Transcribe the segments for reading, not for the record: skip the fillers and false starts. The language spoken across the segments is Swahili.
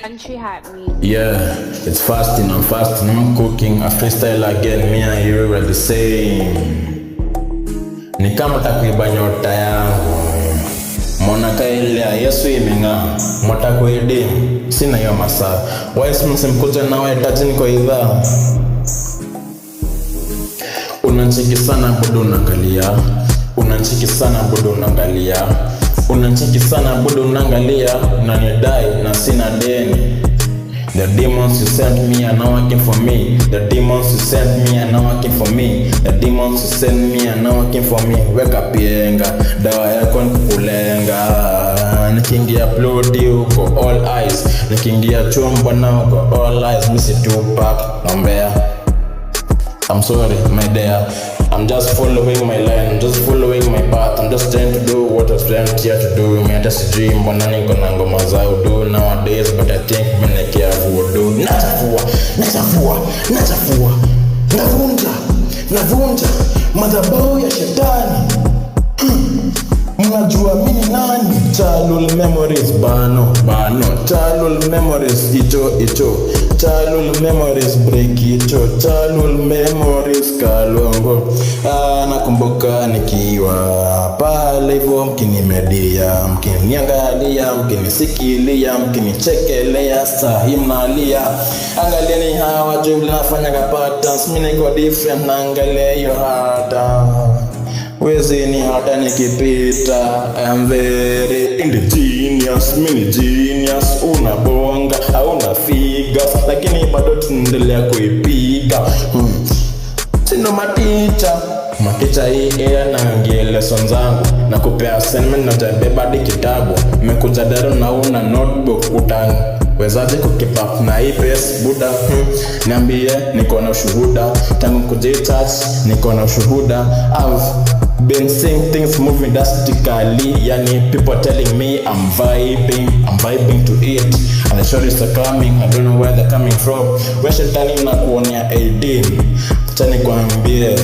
Country Hat Music. Yeah, it's fasting, I'm cooking, I freestyle again, me and you are the same. Ni kama takriban nyota yangu Mona kailea, Yesu imenga Mwata kwa idim, sina hiyo masaa. Wise msimkuja na waitaji kwa idhaa. Unanchiki sana budu unangalia. Unanchiki sana budu unangalia. Unanchiki sana budu unangalia. Unanidai na sina deni. The demons you sent me are now working for me. The demons you sent me are now working for me. The demons you sent me are now working for me. Weka pienga, dawa yako nikulenga. Nikiingia upload uko all eyes. Nikiingia chumba na uko all eyes. Misi Tupac, nombea. I'm sorry, my dear. I'm just following my line, I'm just following my path. I'm just trying to do what I was trying here to do. Me hata sijui mbona niko na ngoma za do nowadays, but I think mmenekea voodoo. Nachafua, navunja madhabahu ya shetani. Mnajua mimi nani? Childhood memories, bano childhood memories, icho childhood memories, break icho childhood memories, kalongo. Nakumbuka nikiwa pale hivyo, mkinimedia, mkiniangalia, mkinisikilia, mkinichekelea, sahi mnalia. Angalieni hawa jumla nafanya patterns, mimi niko different, naangalia hiyo hata wezi ni hata nikipita. I am very ingenious, mini genius. Unabonga, hauna figures, lakini bado tunaendelea kuipiga. Sino maticha hii nangie lesson zangu. Nakupea assignment na jabeba hadi kitabu. Mekuja daru na una notebook utani. Wezaje kukeep up na hii pace buda? Niambie, niko na ushuhuda. Tangu kuja church, niko na ushuhuda. I've been seeing things moving drastically. Yani people telling me I'm vibing to it. And the stories are coming, I don't know where they're coming from. Where shetani na kuonea 18. Chani kuambie,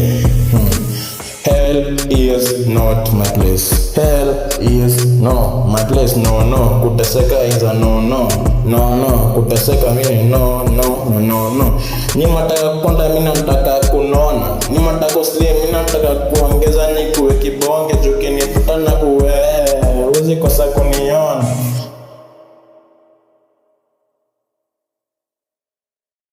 hell is not my place. Hell is not my place. No. Kuteseka is a no. Kuteseka mimi no. Ni mataka konda, mimi nataka kunona. Ni mataka slim, mimi nataka kuongeza